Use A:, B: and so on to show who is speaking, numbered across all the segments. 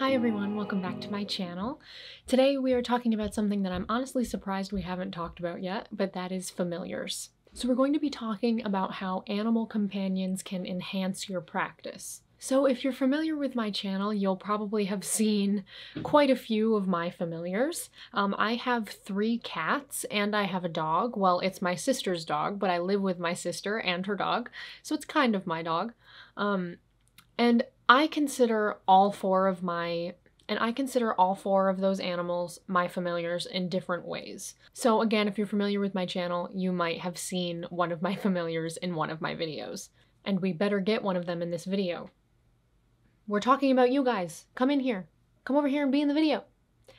A: Hi everyone, welcome back to my channel. Today we are talking about something that I'm honestly surprised we haven't talked about yet, but that is familiars. So we're going to be talking about how animal companions can enhance your practice. So if you're familiar with my channel, you'll probably have seen quite a few of my familiars. I have 3 cats and I have a dog. Well, it's my sister's dog, but I live with my sister and her dog, so it's kind of my dog. And I consider all four of those animals my familiars in different ways. So again, if you're familiar with my channel, you might have seen one of my familiars in one of my videos. And we better get one of them in this video. We're talking about you guys. Come in here. Come over here and be in the video.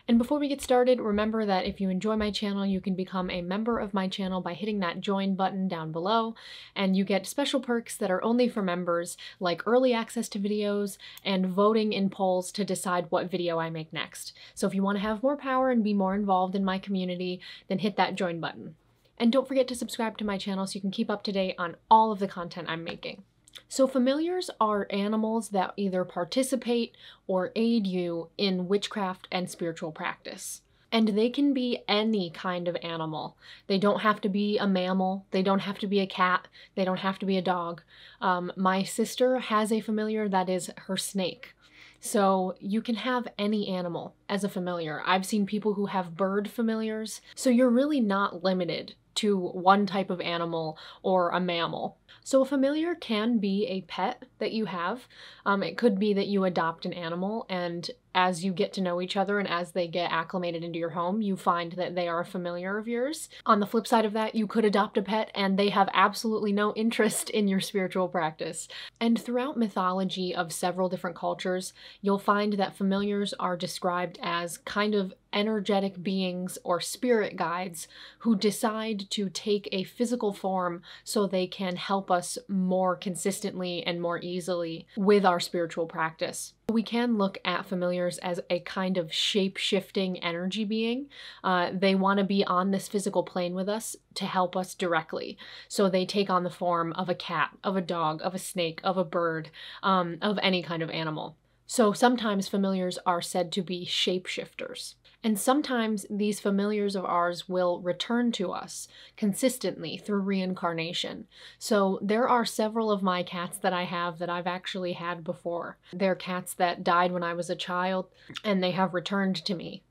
A: And before we get started, remember that if you enjoy my channel, you can become a member of my channel by hitting that join button down below, and you get special perks that are only for members, like early access to videos and voting in polls to decide what video I make next. So if you want to have more power and be more involved in my community, then hit that join button. And don't forget to subscribe to my channel so you can keep up to date on all of the content I'm making. So familiars are animals that either participate or aid you in witchcraft and spiritual practice. And they can be any kind of animal. They don't have to be a mammal, they don't have to be a cat, they don't have to be a dog. My sister has a familiar that is her snake. So you can have any animal as a familiar. I've seen people who have bird familiars, so you're really not limited to one type of animal or a mammal. So a familiar can be a pet that you have. It could be that you adopt an animal, and as you get to know each other and as they get acclimated into your home, you find that they are a familiar of yours. On the flip side of that, you could adopt a pet and they have absolutely no interest in your spiritual practice. And throughout mythology of several different cultures, you'll find that familiars are described as kind of energetic beings or spirit guides who decide to take a physical form so they can help us more consistently and more easily with our spiritual practice. We can look at familiars as a kind of shape-shifting energy being. They want to be on this physical plane with us to help us directly. So they take on the form of a cat, of a dog, of a snake, of a bird, of any kind of animal. So sometimes familiars are said to be shapeshifters. And sometimes these familiars of ours will return to us consistently through reincarnation. So there are several of my cats that I have that I've actually had before. They're cats that died when I was a child, and they have returned to me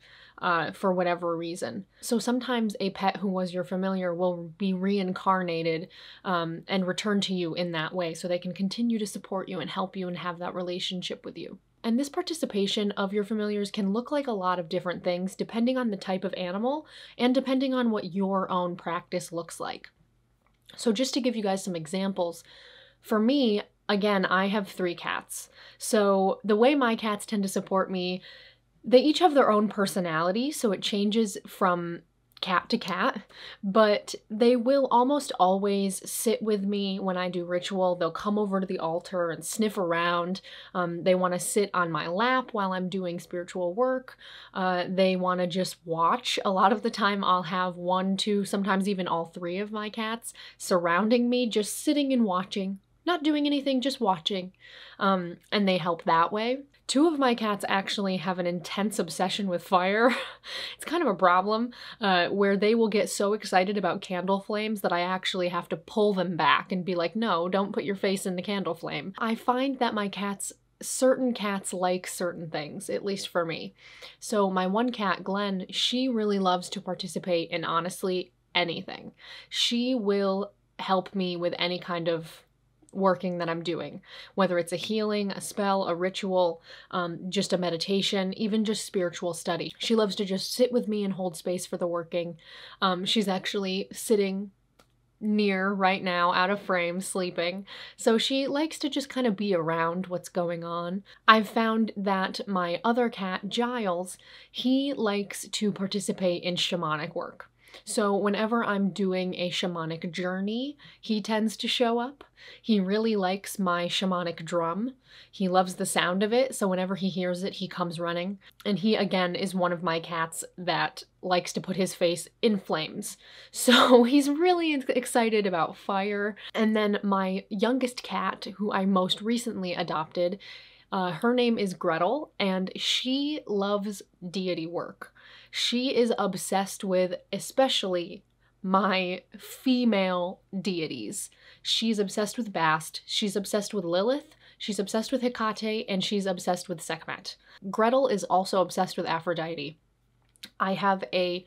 A: for whatever reason. So sometimes a pet who was your familiar will be reincarnated and return to you in that way, so they can continue to support you and help you and have that relationship with you. And this participation of your familiars can look like a lot of different things depending on the type of animal and depending on what your own practice looks like. So just to give you guys some examples, for me, again, I have 3 cats. So the way my cats tend to support me, they each have their own personality, so it changes from cat to cat, but they will almost always sit with me when I do ritual. They'll come over to the altar and sniff around. They want to sit on my lap while I'm doing spiritual work. They want to just watch. A lot of the time I'll have 1, 2, sometimes even all 3 of my cats surrounding me, just sitting and watching. Not doing anything, just watching. And they help that way. 2 of my cats actually have an intense obsession with fire. It's kind of a problem where they will get so excited about candle flames that I actually have to pull them back and be like, no, don't put your face in the candle flame. I find that my cats, certain cats like certain things, at least for me. So my one cat, Glenn, she really loves to participate in honestly anything. She will help me with any kind of working that I'm doing, whether it's a healing, a spell, a ritual, just a meditation, even just spiritual study. She loves to just sit with me and hold space for the working. She's actually sitting near right now, out of frame, sleeping. So she likes to just kind of be around what's going on. I've found that my other cat, Giles, he likes to participate in shamanic work. So whenever I'm doing a shamanic journey, he tends to show up. He really likes my shamanic drum. He loves the sound of it, so whenever he hears it, he comes running. And he, again, is one of my cats that likes to put his face in flames. So he's really excited about fire. And then my youngest cat, who I most recently adopted, Her name is Gretel, and she loves deity work. She is obsessed with, especially, my female deities. She's obsessed with Bast, she's obsessed with Lilith, she's obsessed with Hecate, and she's obsessed with Sekhmet. Gretel is also obsessed with Aphrodite. I have a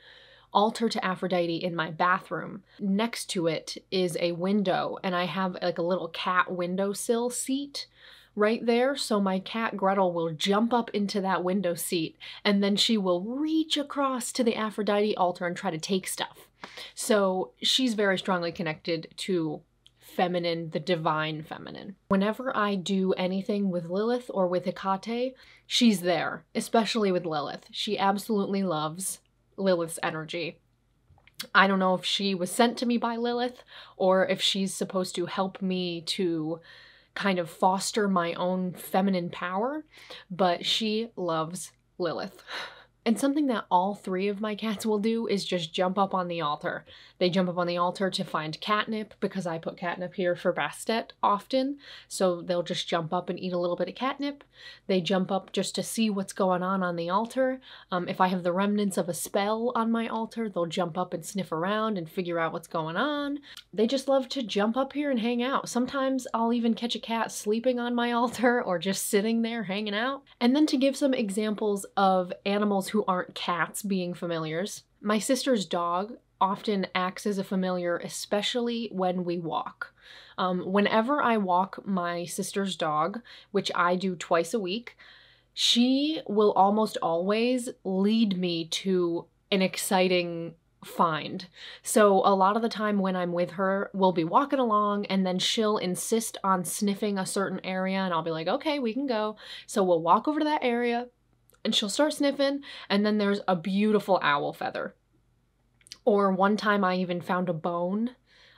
A: altar to Aphrodite in my bathroom. Next to it is a window, and I have like a little cat windowsill seat right there, so my cat Gretel will jump up into that window seat, and then she will reach across to the Aphrodite altar and try to take stuff. So she's very strongly connected to feminine, the divine feminine. Whenever I do anything with Lilith or with Hecate, she's there, especially with Lilith. She absolutely loves Lilith's energy. I don't know if she was sent to me by Lilith or if she's supposed to help me to kind of foster my own feminine power, but she loves Lilith. And something that all three of my cats will do is just jump up on the altar. They jump up on the altar to find catnip, because I put catnip here for Bastet often, so they'll just jump up and eat a little bit of catnip. They jump up just to see what's going on the altar. If I have the remnants of a spell on my altar, they'll jump up and sniff around and figure out what's going on. They just love to jump up here and hang out. Sometimes I'll even catch a cat sleeping on my altar or just sitting there hanging out. And then to give some examples of animals who aren't cats being familiars, my sister's dog often acts as a familiar, especially when we walk. Whenever I walk my sister's dog, which I do twice a week, she will almost always lead me to an exciting find. So a lot of the time when I'm with her, we'll be walking along and then she'll insist on sniffing a certain area and I'll be like, okay, we can go. So we'll walk over to that area and she'll start sniffing, and then there's a beautiful owl feather. Or one time I even found a bone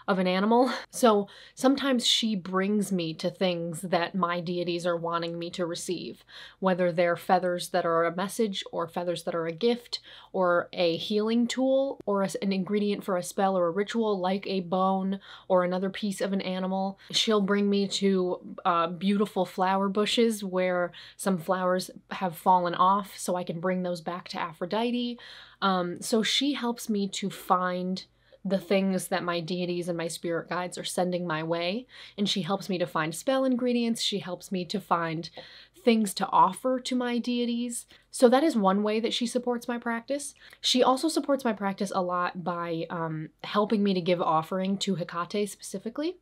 A: of an animal. So sometimes she brings me to things that my deities are wanting me to receive, whether they're feathers that are a message or feathers that are a gift or a healing tool or an ingredient for a spell or a ritual like a bone or another piece of an animal. She'll bring me to beautiful flower bushes where some flowers have fallen off so I can bring those back to Aphrodite. So she helps me to find the things that my deities and my spirit guides are sending my way, and she helps me to find spell ingredients, she helps me to find things to offer to my deities. So that is one way that she supports my practice. She also supports my practice a lot by helping me to give offering to Hecate specifically.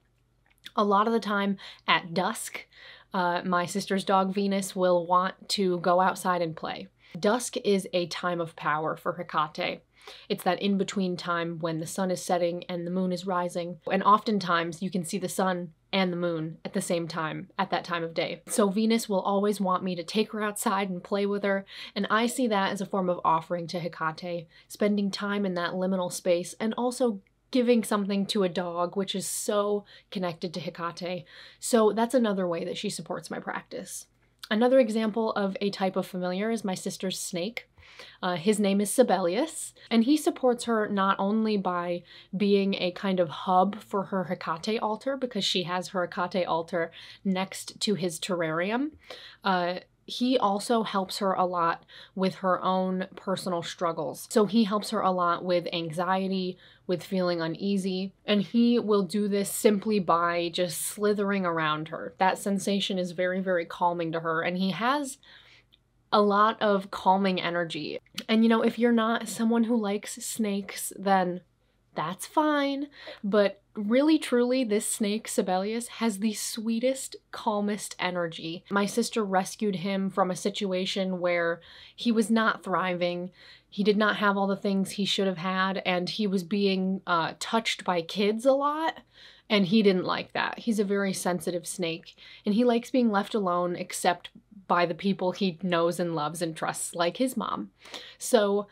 A: A lot of the time at dusk, my sister's dog Venus will want to go outside and play. Dusk is a time of power for Hecate. It's that in-between time when the sun is setting and the moon is rising. And oftentimes you can see the sun and the moon at the same time at that time of day. So Venus will always want me to take her outside and play with her. And I see that as a form of offering to Hecate, spending time in that liminal space and also giving something to a dog, which is so connected to Hecate. So that's another way that she supports my practice. Another example of a type of familiar is my sister's snake. His name is Sibelius, and he supports her not only by being a kind of hub for her Hecate altar, because she has her Hecate altar next to his terrarium. He also helps her a lot with her own personal struggles. So he helps her a lot with anxiety, with feeling uneasy, and he will do this simply by just slithering around her. That sensation is very, very calming to her, and he has a lot of calming energy. And you know, if you're not someone who likes snakes, then that's fine. But really, truly, this snake, Sibelius, has the sweetest, calmest energy. My sister rescued him from a situation where he was not thriving. He did not have all the things he should have had, and he was being touched by kids a lot. And he didn't like that. He's a very sensitive snake, and he likes being left alone except by the people he knows and loves and trusts, like his mom. So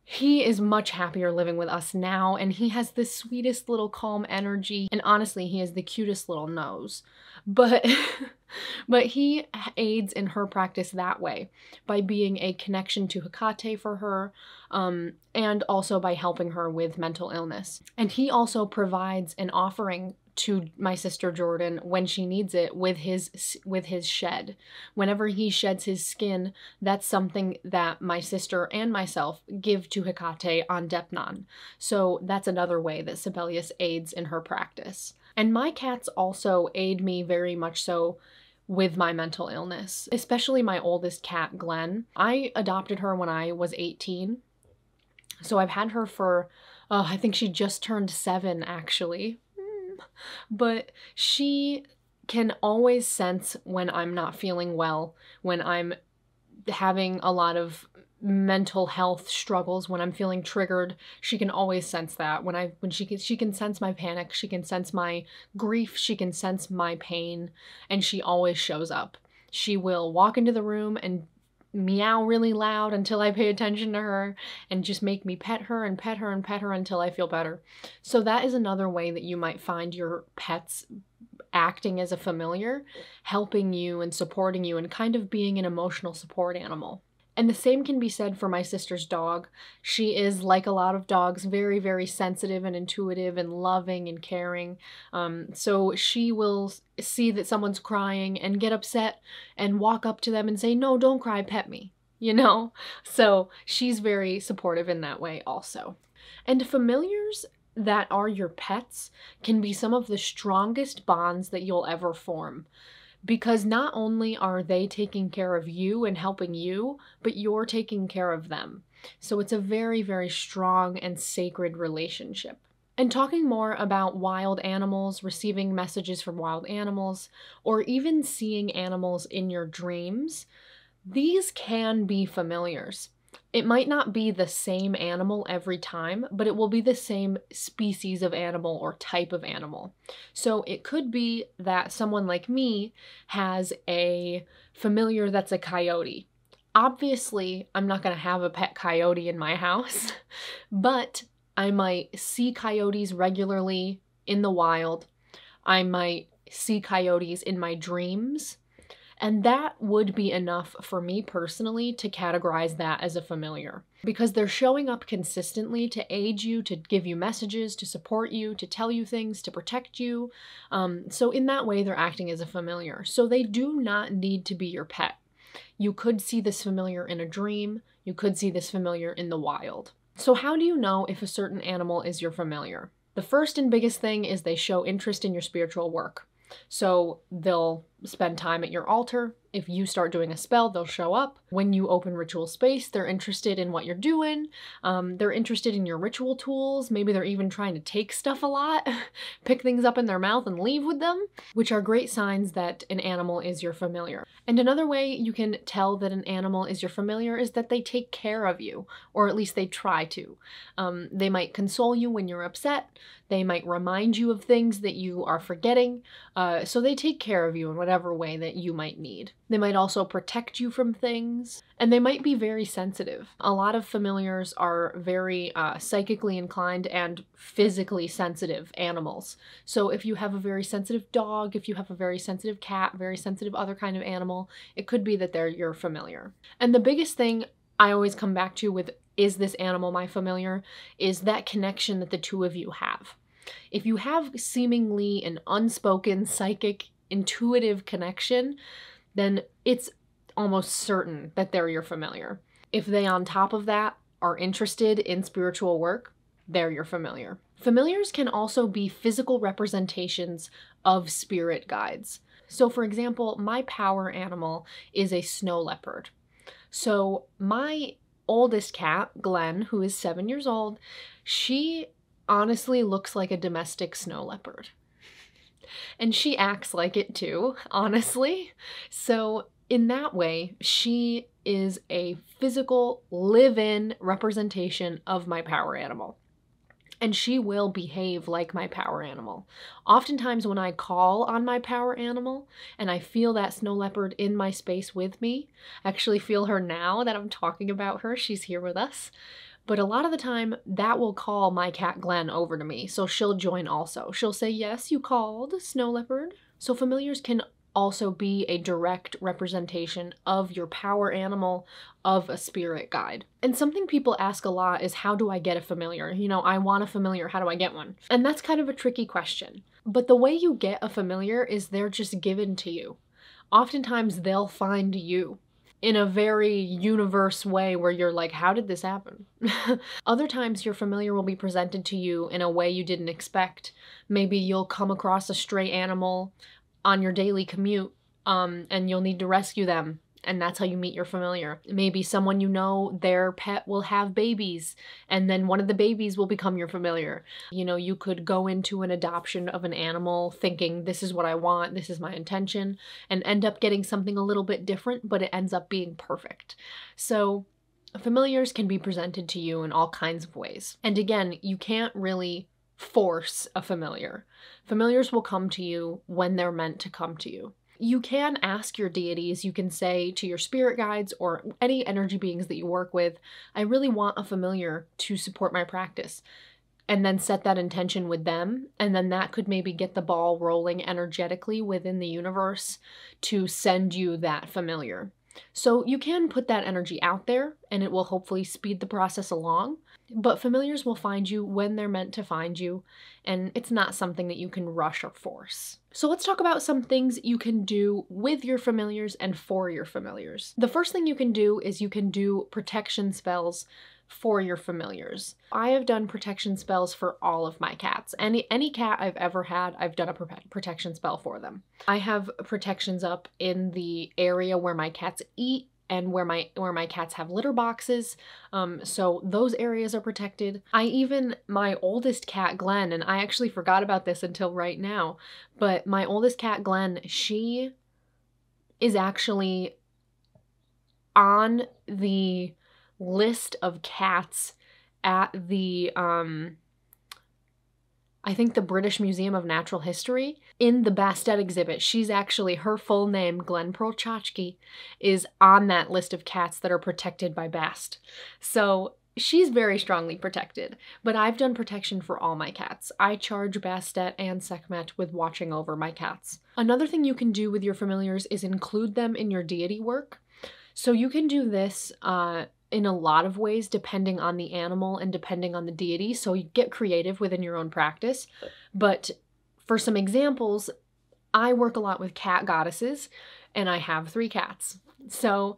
A: he is much happier living with us now, and he has the sweetest little calm energy, and honestly, he has the cutest little nose. But he aids in her practice that way, by being a connection to Hecate for her, and also by helping her with mental illness. And he also provides an offering to my sister Jordan when she needs it with his shed. Whenever he sheds his skin, that's something that my sister and myself give to Hecate on Deipnon. So that's another way that Sibelius aids in her practice. And my cats also aid me very much so with my mental illness, especially my oldest cat, Glenn. I adopted her when I was 18. So I've had her for, I think she just turned 7 actually. But she can always sense when I'm not feeling well, when I'm having a lot of mental health struggles, when I'm feeling triggered. She can always sense that. When she can sense my panic, she can sense my grief, she can sense my pain, and she always shows up. She will walk into the room and meow really loud until I pay attention to her, and just make me pet her and pet her and pet her until I feel better. So that is another way that you might find your pets acting as a familiar, helping you and supporting you and kind of being an emotional support animal. And the same can be said for my sister's dog. She is, like a lot of dogs, very, very sensitive and intuitive and loving and caring. So she will see that someone's crying and get upset and walk up to them and say, "No, don't cry, pet me," you know? So she's very supportive in that way also. And familiars that are your pets can be some of the strongest bonds that you'll ever form. Because not only are they taking care of you and helping you, but you're taking care of them. So it's a very, very strong and sacred relationship. And talking more about wild animals, receiving messages from wild animals, or even seeing animals in your dreams, these can be familiars. It might not be the same animal every time, but it will be the same species of animal or type of animal. So it could be that someone like me has a familiar that's a coyote. Obviously, I'm not going to have a pet coyote in my house, but I might see coyotes regularly in the wild. I might see coyotes in my dreams. And that would be enough for me personally to categorize that as a familiar, because they're showing up consistently to aid you, to give you messages, to support you, to tell you things, to protect you. So in that way, they're acting as a familiar. So they do not need to be your pet. You could see this familiar in a dream. You could see this familiar in the wild. So how do you know if a certain animal is your familiar? The first and biggest thing is they show interest in your spiritual work. So they'll spend time at your altar. If you start doing a spell, they'll show up. When you open ritual space, they're interested in what you're doing. They're interested in your ritual tools. Maybe they're even trying to take stuff a lot, pick things up in their mouth and leave with them, which are great signs that an animal is your familiar. And another way you can tell that an animal is your familiar is that they take care of you, or at least they try to. They might console you when you're upset. They might remind you of things that you are forgetting. So they take care of you in whatever way that you might need. They might also protect you from things, and they might be very sensitive. A lot of familiars are very psychically inclined and physically sensitive animals. So if you have a very sensitive dog, if you have a very sensitive cat, very sensitive other kind of animal, it could be that they're your familiar. And the biggest thing I always come back to with, is this animal my familiar, is that connection that the two of you have. If you have seemingly an unspoken, psychic, intuitive connection, then it's almost certain that they're your familiar. If they, on top of that, are interested in spiritual work, they're your familiar. Familiars can also be physical representations of spirit guides. So for example, my power animal is a snow leopard. So my oldest cat, Glenn, who is 7 years old, she honestly looks like a domestic snow leopard. And she acts like it too, honestly. So in that way, she is a physical, live-in representation of my power animal. And she will behave like my power animal. Oftentimes when I call on my power animal and I feel that snow leopard in my space with me, I actually feel her now that I'm talking about her, she's here with us. But a lot of the time, that will call my cat Glenn over to me, so she'll join also. She'll say, "Yes, you called, snow leopard." So familiars can also be a direct representation of your power animal, of a spirit guide. And something people ask a lot is, how do I get a familiar? You know, I want a familiar, how do I get one? And that's kind of a tricky question. But the way you get a familiar is they're just given to you. Oftentimes they'll find you in a very universe way where you're like, how did this happen? Other times your familiar will be presented to you in a way you didn't expect. Maybe you'll come across a stray animal on your daily commute, and you'll need to rescue them. And that's how you meet your familiar. Maybe someone you know, their pet will have babies, and then one of the babies will become your familiar. You know, you could go into an adoption of an animal thinking, this is what I want, this is my intention, and end up getting something a little bit different, but it ends up being perfect. So familiars can be presented to you in all kinds of ways. And again, you can't really force a familiar. Familiars will come to you when they're meant to come to you. You can ask your deities, you can say to your spirit guides or any energy beings that you work with, I really want a familiar to support my practice. And then set that intention with them, and then that could maybe get the ball rolling energetically within the universe to send you that familiar. So you can put that energy out there, and it will hopefully speed the process along. But familiars will find you when they're meant to find you, and it's not something that you can rush or force. So let's talk about some things you can do with your familiars and for your familiars. The first thing you can do is you can do protection spells for your familiars. I have done protection spells for all of my cats. Any cat I've ever had, I've done a protection spell for them. I have protections up in the area where my cats eat and where my cats have litter boxes, so those areas are protected. My oldest cat, Glenn, and I actually forgot about this until right now, but my oldest cat, Glenn, she is actually on the list of cats at the I think the British Museum of Natural History in the Bastet exhibit. She's actually, her full name, Glenn Prochaczky, is on that list of cats that are protected by BAST. So she's very strongly protected, but I've done protection for all my cats. I charge Bastet and Sekhmet with watching over my cats. Another thing you can do with your familiars is include them in your deity work. So you can do this in a lot of ways, depending on the animal and depending on the deity. So you get creative within your own practice. But for some examples, I work a lot with cat goddesses, and I have 3 cats. So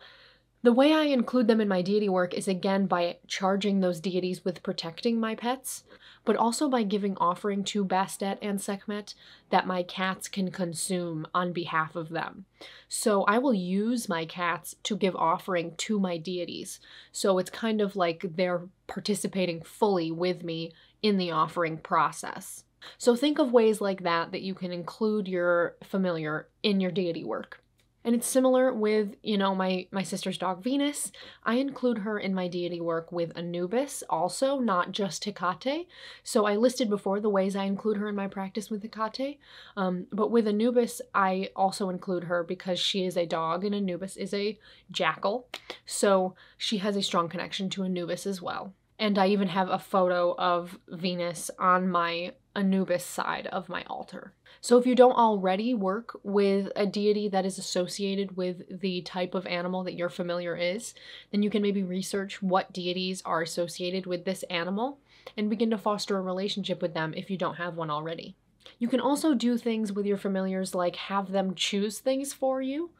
A: the way I include them in my deity work is again by charging those deities with protecting my pets, but also by giving offering to Bastet and Sekhmet that my cats can consume on behalf of them. So I will use my cats to give offering to my deities. So it's kind of like they're participating fully with me in the offering process. So think of ways like that you can include your familiar in your deity work. And it's similar with, you know, my sister's dog Venus. I include her in my deity work with Anubis also, not just Hecate. So I listed before the ways I include her in my practice with Hecate. But with Anubis, I also include her because she is a dog and Anubis is a jackal. So she has a strong connection to Anubis as well. And I even have a photo of Venus on my Anubis side of my altar. So if you don't already work with a deity that is associated with the type of animal that your familiar is, then you can maybe research what deities are associated with this animal and begin to foster a relationship with them if you don't have one already. You can also do things with your familiars like have them choose things for you.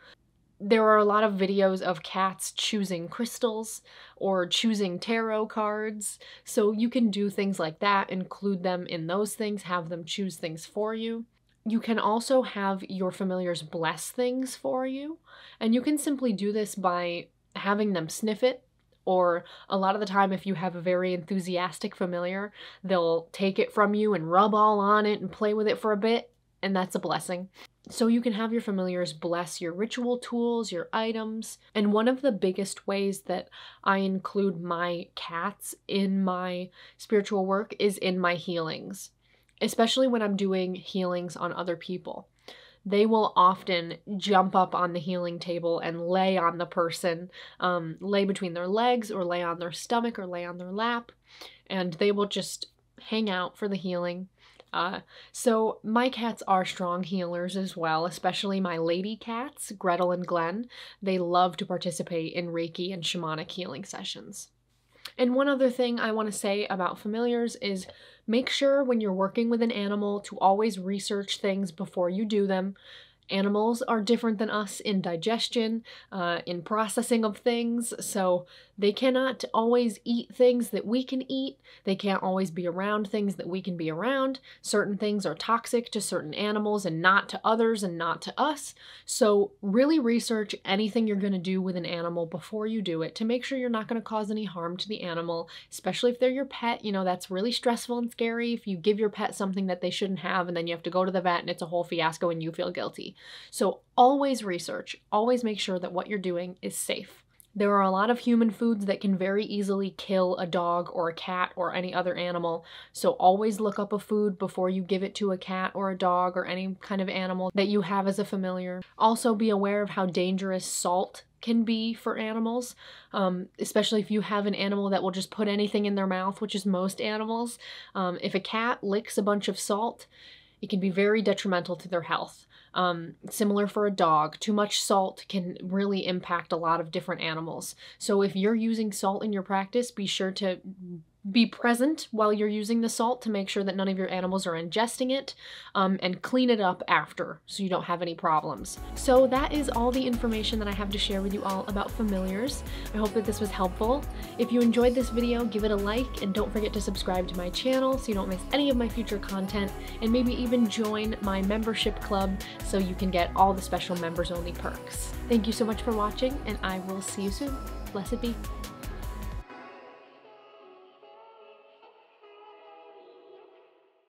A: There are a lot of videos of cats choosing crystals or choosing tarot cards, so you can do things like that, include them in those things, have them choose things for you. You can also have your familiars bless things for you, and you can simply do this by having them sniff it, or a lot of the time if you have a very enthusiastic familiar, they'll take it from you and rub all on it and play with it for a bit, and that's a blessing. So you can have your familiars bless your ritual tools, your items, and one of the biggest ways that I include my cats in my spiritual work is in my healings, especially when I'm doing healings on other people. They will often jump up on the healing table and lay on the person, lay between their legs or lay on their stomach or lay on their lap, and they will just hang out for the healing. So my cats are strong healers as well, especially my lady cats, Gretel and Glenn. They love to participate in Reiki and shamanic healing sessions. And one other thing I want to say about familiars is make sure when you're working with an animal to always research things before you do them. Animals are different than us in digestion, in processing of things, so they cannot always eat things that we can eat. They can't always be around things that we can be around. Certain things are toxic to certain animals and not to others and not to us. So really research anything you're going to do with an animal before you do it to make sure you're not going to cause any harm to the animal, especially if they're your pet. You know, that's really stressful and scary if you give your pet something that they shouldn't have and then you have to go to the vet and it's a whole fiasco and you feel guilty. So always research, always make sure that what you're doing is safe. There are a lot of human foods that can very easily kill a dog or a cat or any other animal, so always look up a food before you give it to a cat or a dog or any kind of animal that you have as a familiar. Also be aware of how dangerous salt can be for animals, especially if you have an animal that will just put anything in their mouth, which is most animals. If a cat licks a bunch of salt, it can be very detrimental to their health. Similar for a dog, too much salt can really impact a lot of different animals. So if you're using salt in your practice, be sure to be present while you're using the salt to make sure that none of your animals are ingesting it, and clean it up after so you don't have any problems. So that is all the information that I have to share with you all about familiars. I hope that this was helpful. If you enjoyed this video, give it a like and don't forget to subscribe to my channel so you don't miss any of my future content, and maybe even join my membership club so you can get all the special members only perks. Thank you so much for watching, and I will see you soon. Blessed be.